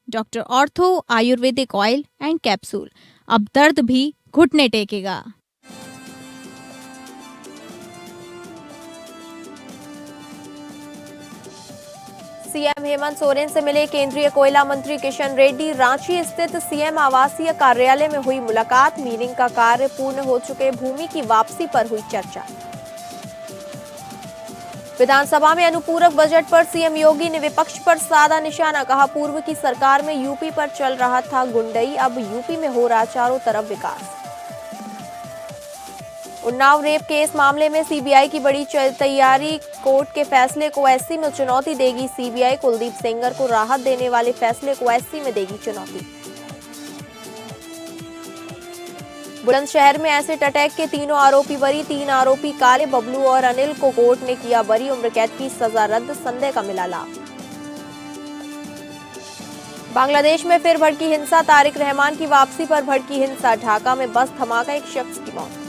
Doctor ortho Ayurvedic oil and capsule. अब दर्द भी घुटने टेकेगा। सीएम हेमंत सोरेन से मिले केंद्रीय कोयला मंत्री किशन रेड्डी। रांची स्थित सीएम आवासीय कार्यालय में हुई मुलाकात। मीनिंग का कार्य पूर्ण हो चुके भूमि की वापसी पर हुई चर्चा। विधानसभा में अनुपूरक बजट पर सीएम योगी ने विपक्ष पर साधा निशाना। कहा, पूर्व की सरकार में यूपी पर चल रहा था गुंडई, अब यूपी में हो रहा चारों तरफ विकास। उन्नाव रेप केस मामले में सीबीआई की बड़ी तैयारी। कोर्ट के फैसले को एससी में चुनौती देगी सीबीआई। कुलदीप सेंगर को राहत देने वाले फैसले को एससी में देगी चुनौती। बुलंदशहर में एसिड अटैक के तीनों आरोपी बरी। 3 आरोपी काले, बबलू और अनिल को कोर्ट ने किया बरी। उम्र कैद की सजा रद्द, संदेह का मिला लाभ। बांग्लादेश में फिर भड़की हिंसा। तारिक रहमान की वापसी पर भड़की हिंसा। ढाका में बस धमाका, एक शख्स की मौत।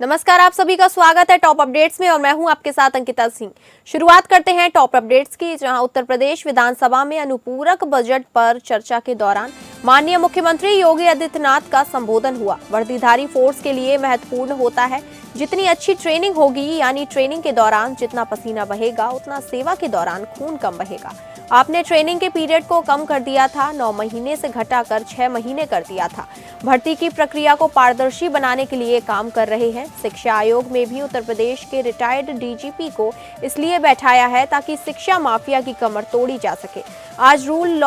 नमस्कार, आप सभी का स्वागत है टॉप अपडेट्स में और मैं हूं आपके साथ अंकिता सिंह। शुरुआत करते हैं टॉप अपडेट्स की, जहां उत्तर प्रदेश विधानसभा में अनुपूरक बजट पर चर्चा के दौरान माननीय मुख्यमंत्री योगी आदित्यनाथ का संबोधन हुआ। वर्दीधारी फोर्स के लिए महत्वपूर्ण होता है जितनी अच्छी ट्रेनिंग होगी, यानी ट्रेनिंग के दौरान जितना पसीना बहेगा उतना सेवा के दौरान खून कम बहेगा। आपने ट्रेनिंग के पीरियड को कम कर दिया था, 9 महीने से घटाकर 6 महीने कर दिया था। भर्ती की प्रक्रिया को पारदर्शी बनाने के लिए काम कर रहे हैं। शिक्षा आयोग में भी उत्तर प्रदेश के रिटायर्ड डीजीपी को इसलिए बैठाया है ताकि शिक्षा माफिया की कमर तोड़ी जा सके। आज रूल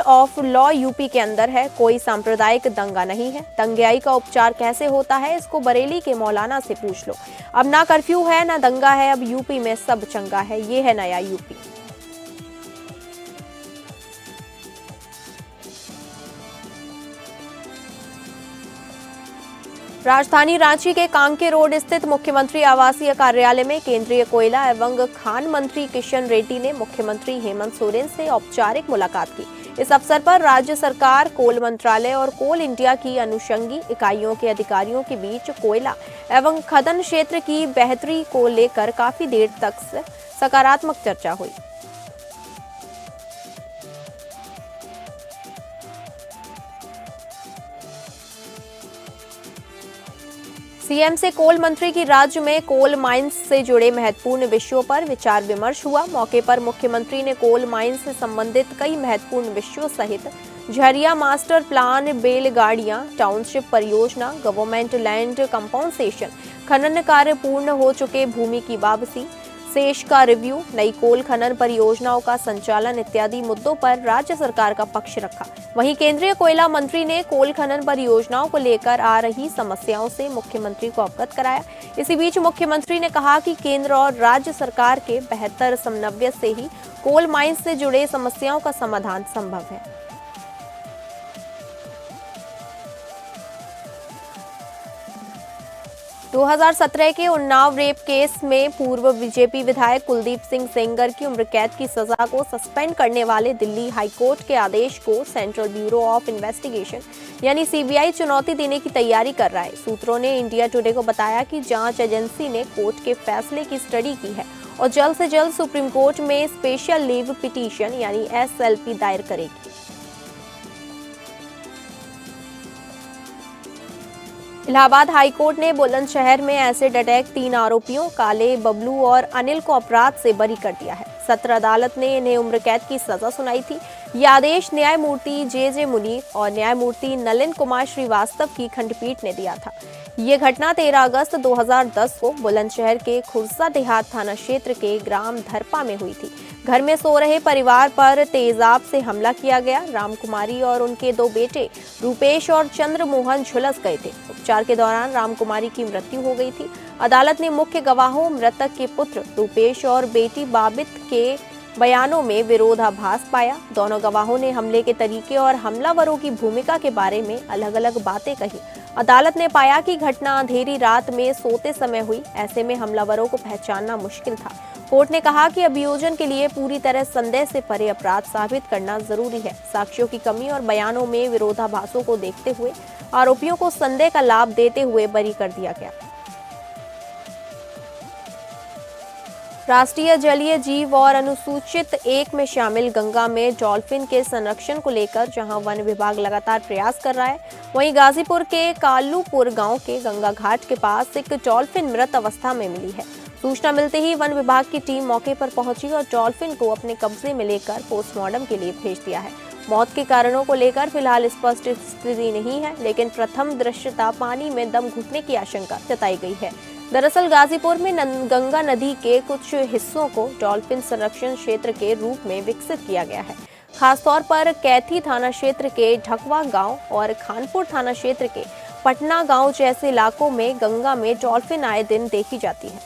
ऑफ लॉ यूपी के अंदर है। कोई सांप्रदायिक दंगा नहीं है। दंगाई का उपचार कैसे होता है, इसको बरेली के मौलाना से पूछ लो। अब ना कर्फ्यू है ना दंगा है, अब यूपी में सब चंगा है। ये है नया यूपी। राजधानी रांची के कांके रोड स्थित मुख्यमंत्री आवासीय कार्यालय में केंद्रीय कोयला एवं खान मंत्री किशन रेड्डी ने मुख्यमंत्री हेमंत सोरेन से औपचारिक मुलाकात की। इस अवसर पर राज्य सरकार, कोल मंत्रालय और कोल इंडिया की अनुषंगी इकाइयों के अधिकारियों के बीच कोयला एवं खनन क्षेत्र की बेहतरी को लेकर काफी देर तक सकारात्मक चर्चा हुई। सीएम से कोल मंत्री की राज्य में कोल माइंस से जुड़े महत्वपूर्ण विषयों पर विचार विमर्श हुआ। मौके पर मुख्यमंत्री ने कोल माइंस से संबंधित कई महत्वपूर्ण विषयों सहित झरिया मास्टर प्लान, बेलगाड़ियां, टाउनशिप परियोजना, गवर्नमेंट लैंड कंपनसेशन, खनन कार्य पूर्ण हो चुके भूमि की वापसी, शेष का रिव्यू, नई कोल खनन परियोजनाओं का संचालन इत्यादि मुद्दों पर राज्य सरकार का पक्ष रखा। वहीं केंद्रीय कोयला मंत्री ने कोल खनन परियोजनाओं को लेकर आ रही समस्याओं से मुख्यमंत्री को अवगत कराया। इसी बीच मुख्यमंत्री ने कहा कि केंद्र और राज्य सरकार के बेहतर समन्वय से ही कोल माइंस से जुड़े समस्याओं का समाधान संभव है। दो 2017 के उन्नाव रेप केस में पूर्व बीजेपी विधायक कुलदीप सिंह सेंगर की उम्र कैद की सजा को सस्पेंड करने वाले दिल्ली हाईकोर्ट के आदेश को सेंट्रल ब्यूरो ऑफ इन्वेस्टिगेशन यानी सीबीआई चुनौती देने की तैयारी कर रहा है। सूत्रों ने इंडिया टुडे को बताया कि जांच एजेंसी ने कोर्ट के फैसले की स्टडी की है और जल्द से जल्द सुप्रीम कोर्ट में स्पेशल लीव पिटीशन यानी एसएलपी दायर करेगी। इलाहाबाद हाईकोर्ट ने बुलंदशहर में एसिड अटैक 3 आरोपियों काले, बबलू और अनिल को अपराध से बरी कर दिया है। सत्र अदालत ने इन्हें उम्र कैद की सजा सुनाई थी। ये आदेश न्यायमूर्ति जे मुनी और न्यायमूर्ति नलिन कुमार श्रीवास्तव की खंडपीठ ने दिया था। ये घटना 13 अगस्त 2010 को बुलंदशहर के खुर्सा देहात थाना क्षेत्र के ग्राम धरपा में हुई थी। घर में सो रहे परिवार पर तेजाब से हमला किया गया। रामकुमारी और उनके 2 बेटे रूपेश और चंद्रमोहन झुलस गए थे। उपचार के दौरान रामकुमारी की मृत्यु हो गई थी। अदालत ने मुख्य गवाहों मृतक के पुत्र रूपेश और बेटी बाबित के बयानों में विरोधाभास पाया। दोनों गवाहों ने हमले के तरीके और हमलावरों की भूमिका के बारे में अलग अलग बातें कही। अदालत ने पाया कि घटना अंधेरी रात में सोते समय हुई, ऐसे में हमलावरों को पहचानना मुश्किल था। कोर्ट ने कहा कि अभियोजन के लिए पूरी तरह संदेह से परे अपराध साबित करना जरूरी है। साक्ष्यों की कमी और बयानों में विरोधाभासों को देखते हुए आरोपियों को संदेह का लाभ देते हुए बरी कर दिया गया। राष्ट्रीय जलीय जीव और अनुसूचित एक में शामिल गंगा में डॉल्फिन के संरक्षण को लेकर जहां वन विभाग लगातार प्रयास कर रहा है, वहीं गाजीपुर के कालूपुर गांव के गंगा घाट के पास एक डॉल्फिन मृत अवस्था में मिली है। सूचना मिलते ही वन विभाग की टीम मौके पर पहुंची और डॉल्फिन को अपने कब्जे में लेकर पोस्टमार्टम के लिए भेज दिया है। मौत के कारणों को लेकर फिलहाल स्पष्ट स्थिति नहीं है, लेकिन प्रथम दृश्यता पानी में दम घुटने की आशंका जताई गई है। दरअसल गाजीपुर में गंगा नदी के कुछ हिस्सों को डॉल्फिन संरक्षण क्षेत्र के रूप में विकसित किया गया है। खासतौर पर कैथी थाना क्षेत्र के ढकवा गांव और खानपुर थाना क्षेत्र के पटना गांव जैसे इलाकों में गंगा में डॉल्फिन आए दिन देखी जाती है।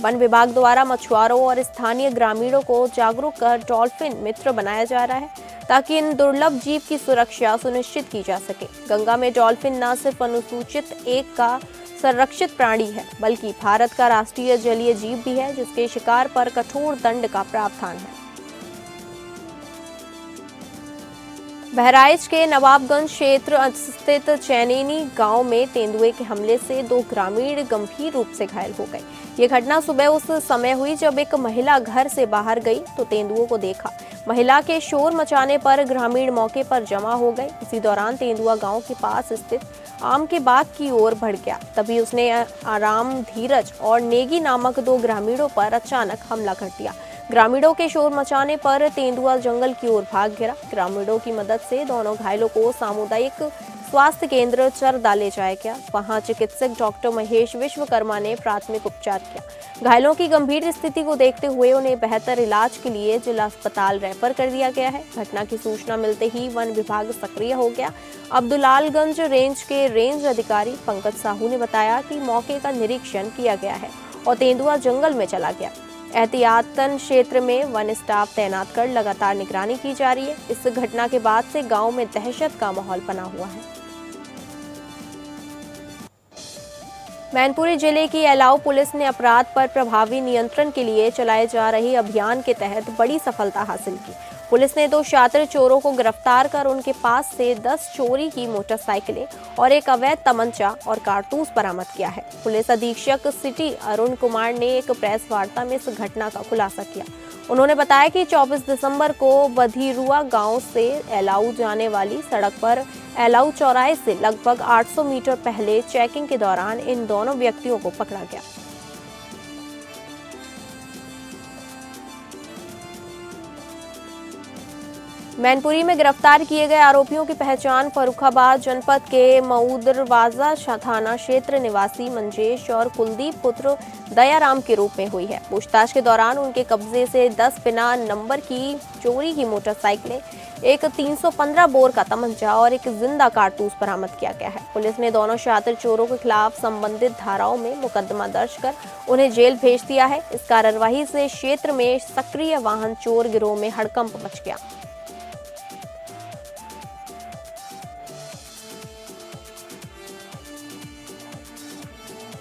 वन विभाग द्वारा मछुआरों और स्थानीय ग्रामीणों को जागरूक कर डॉल्फिन मित्र बनाया जा रहा है, ताकि इन दुर्लभ जीव की सुरक्षा सुनिश्चित की जा सके। गंगा में डॉल्फिन न सिर्फ अनुसूचित एक का संरक्षित प्राणी है, बल्कि भारत का राष्ट्रीय जलीय जीव भी है, जिसके शिकार पर कठोर दंड का प्रावधान है। बहराइच के नवाबगंज क्षेत्र स्थित चैनेनी गांव में तेंदुए के हमले से 2 ग्रामीण गंभीर रूप से घायल हो गए। ये घटना सुबह उस समय हुई जब एक महिला घर से बाहर गई तो तेंदुओं को देखा। महिला के शोर मचाने पर ग्रामीण मौके पर जमा हो गए। इसी दौरान तेंदुआ गांव के पास स्थित आम के बाग की ओर बढ़ गया। तभी उसने आराम, धीरज और नेगी नामक 2 ग्रामीणों पर अचानक हमला कर दिया। ग्रामीणों के शोर मचाने पर तेंदुआ जंगल की ओर भाग गिरा। ग्रामीणों की मदद से दोनों घायलों को सामुदायिक स्वास्थ्य केंद्र चरदा ले जाया गया। वहां चिकित्सक डॉक्टर महेश विश्वकर्मा ने प्राथमिक उपचार किया। घायलों की गंभीर स्थिति को देखते हुए उन्हें बेहतर इलाज के लिए जिला अस्पताल रेफर कर दिया गया है। घटना की सूचना मिलते ही वन विभाग सक्रिय हो गया। अब्दुलालगंज रेंज के रेंज अधिकारी पंकज साहू ने बताया कि मौके का निरीक्षण किया गया है और तेंदुआ जंगल में चला गया। एहतियातन क्षेत्र में वन स्टाफ तैनात कर लगातार निगरानी की जा रही है। इस घटना के बाद से गांव में दहशत का माहौल बना हुआ है। मैनपुरी जिले की एलाऊ पुलिस ने अपराध पर प्रभावी नियंत्रण के लिए चलाए जा रहे अभियान के तहत बड़ी सफलता हासिल की। पुलिस ने 2 शातिर चोरों को गिरफ्तार कर उनके पास से 10 चोरी की मोटरसाइकिलें और एक अवैध तमंचा और कारतूस बरामद किया है। पुलिस अधीक्षक सिटी अरुण कुमार ने एक प्रेस वार्ता में इस घटना का खुलासा किया। उन्होंने बताया कि 24 दिसंबर को बधीरुआ गांव से एलाऊ जाने वाली सड़क पर एलाऊ चौराहे से लगभग 800 मीटर पहले चेकिंग के दौरान इन दोनों व्यक्तियों को पकड़ा गया। मैनपुरी में गिरफ्तार किए गए आरोपियों की पहचान फर्रुखाबाद जनपद के मऊदरवाजा थाना क्षेत्र निवासी मंजेश और कुलदीप पुत्र दयाराम के रूप में हुई है। पूछताछ के दौरान उनके कब्जे से 10 बिना नंबर की चोरी की मोटरसाइकिलें, एक 315 बोर का तमंचा और एक जिंदा कारतूस बरामद किया गया है। पुलिस ने दोनों शातिर चोरों के खिलाफ संबंधित धाराओं में मुकदमा दर्ज कर उन्हें जेल भेज दिया है। इस कार्रवाई से क्षेत्र में सक्रिय वाहन चोर गिरोह में हड़कंप मच गया।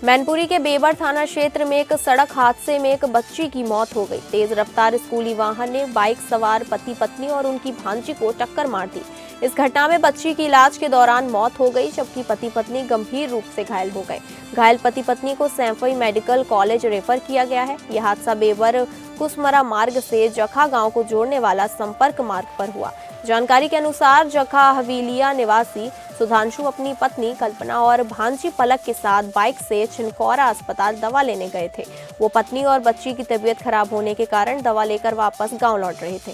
मैनपुरी के बेबर थाना क्षेत्र में एक सड़क हादसे में एक बच्ची की मौत हो गई। तेज रफ्तार स्कूली वाहन ने बाइक सवार पति पत्नी और उनकी भांजी को टक्कर मार दी। इस घटना में बच्ची की इलाज के दौरान मौत हो गई, जबकि पति पत्नी गंभीर रूप से घायल हो गए। घायल पति पत्नी को सैफई मेडिकल कॉलेज रेफर किया गया है। यह हादसा बेबर कुसमरा मार्ग से जखा गांव को जोड़ने वाला संपर्क मार्ग पर हुआ। जानकारी के अनुसार जखा हवेलिया निवासी सुधांशु अपनी पत्नी कल्पना और भांजी पलक के साथ बाइक से छिनकौरा अस्पताल दवा लेने गए थे। वो पत्नी और बच्ची की तबीयत खराब होने के कारण दवा लेकर वापस गांव लौट रहे थे।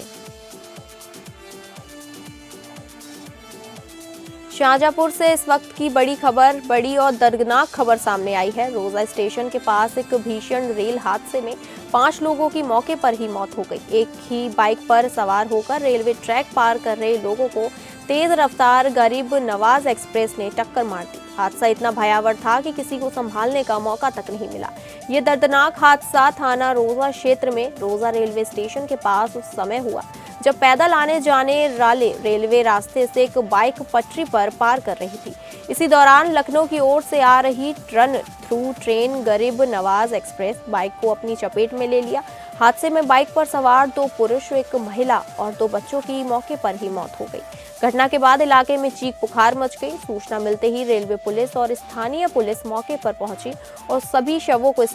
शाहजहांपुर से इस वक्त की बड़ी और दर्दनाक खबर सामने आई है। रोजा स्टेशन के पास एक भीषण रेल हादसे में 5 लोगों की मौके पर ही मौत हो गई। एक ही बाइक पर सवार होकर रेलवे ट्रैक पार कर रहे लोगों को तेज रफ्तार गरीब नवाज एक्सप्रेस ने टक्कर मार दी। हादसा इतना भयावह था कि किसी को संभालने का मौका तक नहीं मिला। ये दर्दनाक हादसा थाना रोजा क्षेत्र में रोजा रेलवे स्टेशन के पास उस समय हुआ जब पैदल आने जाने वाले रेलवे रास्ते से एक बाइक पटरी पर पार कर रही थी। इसी दौरान लखनऊ की ओर से आ रही रन थ्रू ट्रेन गरीब नवाज एक्सप्रेस बाइक को अपनी चपेट में ले लिया। हादसे में बाइक पर सवार 2 पुरुष, एक महिला और 2 बच्चों की मौके पर ही मौत हो गई। घटना के बाद इलाके में चीख पुकार मच गई। सूचना मिलते ही रेलवे पुलिस और स्थानीय पुलिस मौके पर पहुंची और सभी शवों को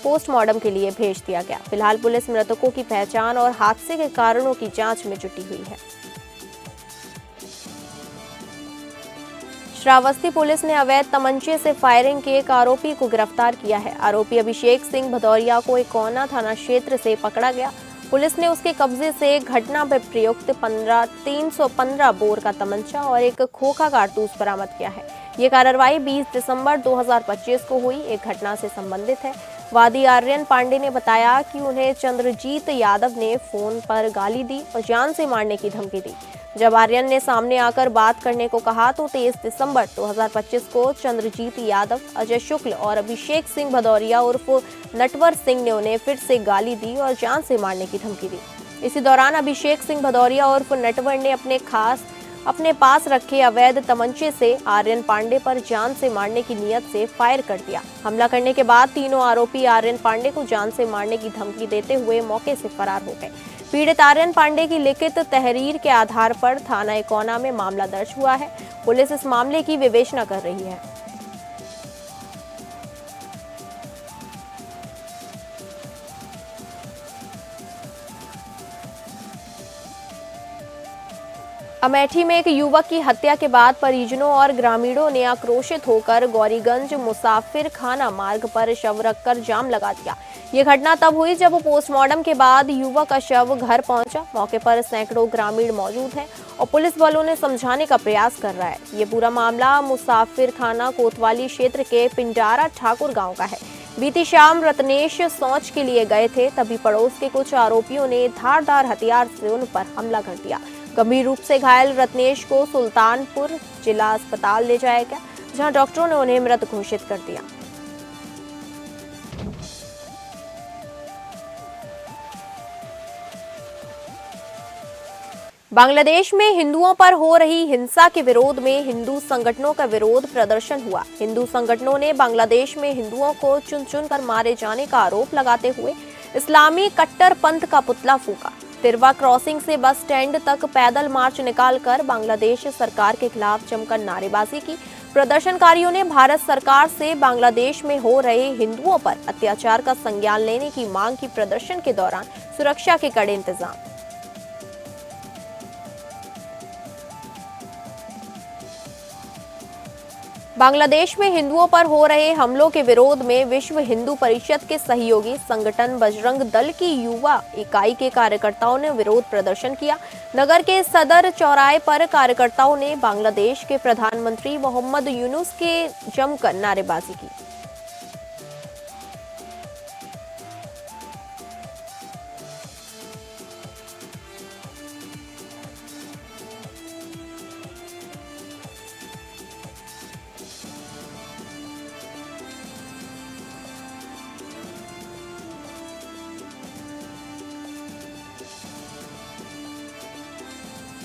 पोस्टमार्टम के लिए भेज दिया गया। फिलहाल पुलिस मृतकों की पहचान और हादसे के कारणों की जांच में जुटी हुई है। श्रावस्ती पुलिस ने अवैध तमंचे से फायरिंग के एक आरोपी को गिरफ्तार किया है। आरोपी अभिषेक सिंह भदौरिया को इकोना थाना क्षेत्र से पकड़ा गया। पुलिस ने उसके कब्जे से घटना में प्रयुक्त 315 बोर का तमंचा और एक खोखा कारतूस बरामद किया है। ये कार्रवाई 20 दिसंबर 2025 को हुई एक घटना से संबंधित है। वादी आर्यन पांडे ने बताया कि उन्हें चंद्रजीत यादव ने फोन पर गाली दी और जान से मारने की धमकी दी। जब आर्यन ने सामने आकर बात करने को कहा तो 23 दिसंबर 2025 को चंद्रजीत यादव, अजय शुक्ल और अभिषेक सिंह भदौरिया उर्फ नटवर सिंह ने उन्हें फिर से गाली दी और जान से मारने की धमकी दी। इसी दौरान अभिषेक सिंह भदौरिया उर्फ नटवर ने अपने पास रखे अवैध तमंचे से आर्यन पांडे पर जान से मारने की नियत से फायर कर दिया। हमला करने के बाद तीनों आरोपी आर्यन पांडे को जान से मारने की धमकी देते हुए मौके से फरार हो गए। पीड़ित आर्यन पांडे की लिखित तहरीर के आधार पर थाना इकोना में मामला दर्ज हुआ है। पुलिस इस मामले की विवेचना कर रही है। अमेठी में एक युवक की हत्या के बाद परिजनों और ग्रामीणों ने आक्रोशित होकर गौरीगंज मुसाफिर खाना मार्ग पर शव रखकर जाम लगा दिया। ये घटना तब हुई जब पोस्टमार्टम के बाद युवक का शव घर पहुंचा। मौके पर सैकड़ों ग्रामीण मौजूद हैं और पुलिस बलों ने समझाने का प्रयास कर रहा है। ये पूरा मामला मुसाफिर खाना कोतवाली क्षेत्र के पिंडारा ठाकुर गाँव का है। बीती शाम रत्नेश शौच के लिए गए थे, तभी पड़ोस के कुछ आरोपियों ने धारदार हथियार से उन पर हमला कर दिया। गंभीर रूप से घायल रत्नेश को सुल्तानपुर जिला अस्पताल ले जाया गया, जहां डॉक्टरों ने उन्हें मृत घोषित कर दिया। बांग्लादेश में हिंदुओं पर हो रही हिंसा के विरोध में हिंदू संगठनों का विरोध प्रदर्शन हुआ। हिंदू संगठनों ने बांग्लादेश में हिंदुओं को चुन चुन कर मारे जाने का आरोप लगाते हुए इस्लामी कट्टरपंथ का पुतला फूंका। तिरवा क्रॉसिंग से बस स्टैंड तक पैदल मार्च निकालकर बांग्लादेश सरकार के खिलाफ जमकर नारेबाजी की। प्रदर्शनकारियों ने भारत सरकार से बांग्लादेश में हो रहे हिंदुओं पर अत्याचार का संज्ञान लेने की मांग की। प्रदर्शन के दौरान सुरक्षा के कड़े इंतजाम। बांग्लादेश में हिंदुओं पर हो रहे हमलों के विरोध में विश्व हिंदू परिषद के सहयोगी संगठन बजरंग दल की युवा इकाई के कार्यकर्ताओं ने विरोध प्रदर्शन किया। नगर के सदर चौराहे पर कार्यकर्ताओं ने बांग्लादेश के प्रधानमंत्री मोहम्मद यूनुस के जमकर नारेबाजी की।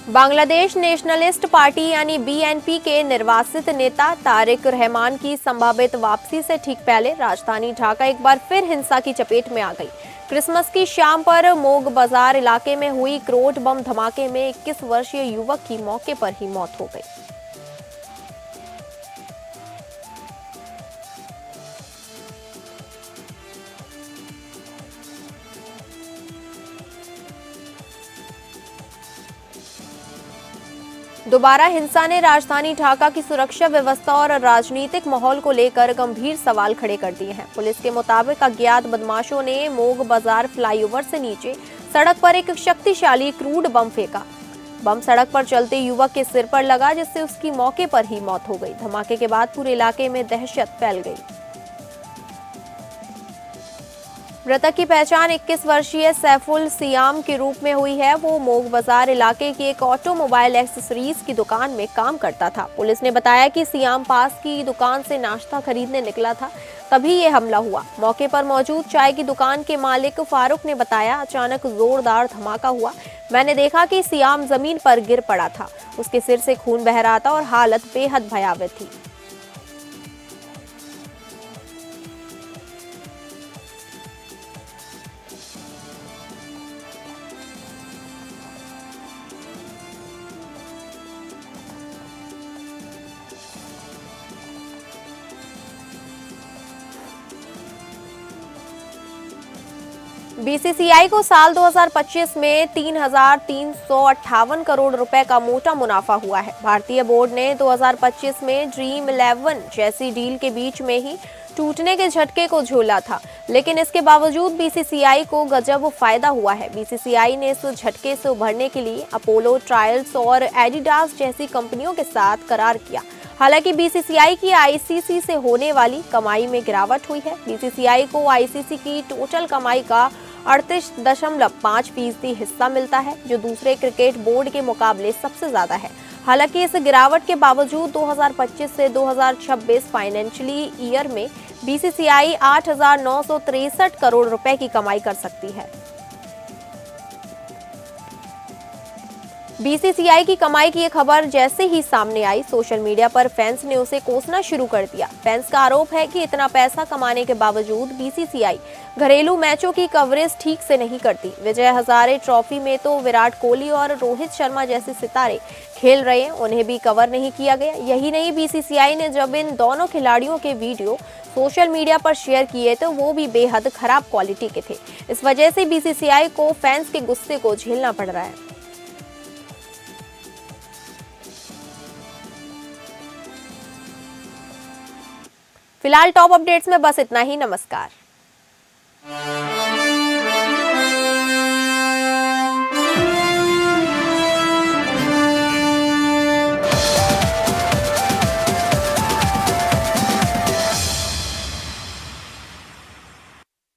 बांग्लादेश नेशनलिस्ट पार्टी यानी बीएनपी के निर्वासित नेता तारिक रहमान की संभावित वापसी से ठीक पहले राजधानी ढाका एक बार फिर हिंसा की चपेट में आ गई। क्रिसमस की शाम पर मोग बाजार इलाके में हुई क्रोट बम धमाके में 21 वर्षीय युवक की मौके पर ही मौत हो गई। दोबारा हिंसा ने राजधानी ढाका की सुरक्षा व्यवस्था और राजनीतिक माहौल को लेकर गंभीर सवाल खड़े कर दिए हैं। पुलिस के मुताबिक अज्ञात बदमाशों ने मोग बाजार फ्लाईओवर से नीचे सड़क पर एक शक्तिशाली क्रूड बम फेंका। बम सड़क पर चलते युवक के सिर पर लगा, जिससे उसकी मौके पर ही मौत हो गई। धमाके के बाद पूरे इलाके में दहशत फैल गई। मृतक की पहचान 21 वर्षीय सैफुल सियाम के रूप में हुई है। वो मोग बाजार इलाके की एक ऑटोमोबाइल एक्सेसरीज की दुकान में काम करता था। पुलिस ने बताया कि सियाम पास की दुकान से नाश्ता खरीदने निकला था, तभी ये हमला हुआ। मौके पर मौजूद चाय की दुकान के मालिक फारूक ने बताया, अचानक जोरदार धमाका हुआ। मैंने देखा कि सियाम जमीन पर गिर पड़ा था। उसके सिर से खून बह रहा था और हालत बेहद भयावह थी। बीसीसीआई को साल 2025 में 3,358 करोड़ रुपए का मोटा मुनाफा हुआ है। भारतीय बोर्ड ने 2025 में ड्रीम 11 जैसी डील के बीच में ही टूटने के झटके को झेला था, लेकिन इसके बावजूद बीसीसीआई को गजब फायदा हुआ है। बीसीसीआई ने इस झटके से उभरने के लिए अपोलो ट्रायल्स और एडिडास जैसी कंपनियों के साथ करार किया। हालांकि बीसीसीआई की आईसीसी से होने वाली कमाई में गिरावट हुई है। बीसीसीआई को आईसीसी की टोटल कमाई का 38.5% हिस्सा मिलता है, जो दूसरे क्रिकेट बोर्ड के मुकाबले सबसे ज्यादा है। हालांकि इस गिरावट के बावजूद 2025 से 2026 फाइनेंशियली ईयर में बीसीसीआई 8,963 करोड़ रुपए की कमाई कर सकती है। बीसीसीआई की कमाई की ये खबर जैसे ही सामने आई, सोशल मीडिया पर फैंस ने उसे कोसना शुरू कर दिया। फैंस का आरोप है कि इतना पैसा कमाने के बावजूद बीसीसीआई घरेलू मैचों की कवरेज ठीक से नहीं करती। विजय हजारे ट्रॉफी में तो विराट कोहली और रोहित शर्मा जैसे सितारे खेल रहे हैं, उन्हें भी कवर नहीं किया गया। यही नहीं, बीसीसीआई ने जब इन दोनों खिलाड़ियों के वीडियो सोशल मीडिया पर शेयर किए तो वो भी बेहद खराब क्वालिटी के थे। इस वजह से बीसीसीआई को फैंस के गुस्से को झेलना पड़ रहा है। फिलहाल टॉप अपडेट्स में बस इतना ही। नमस्कार।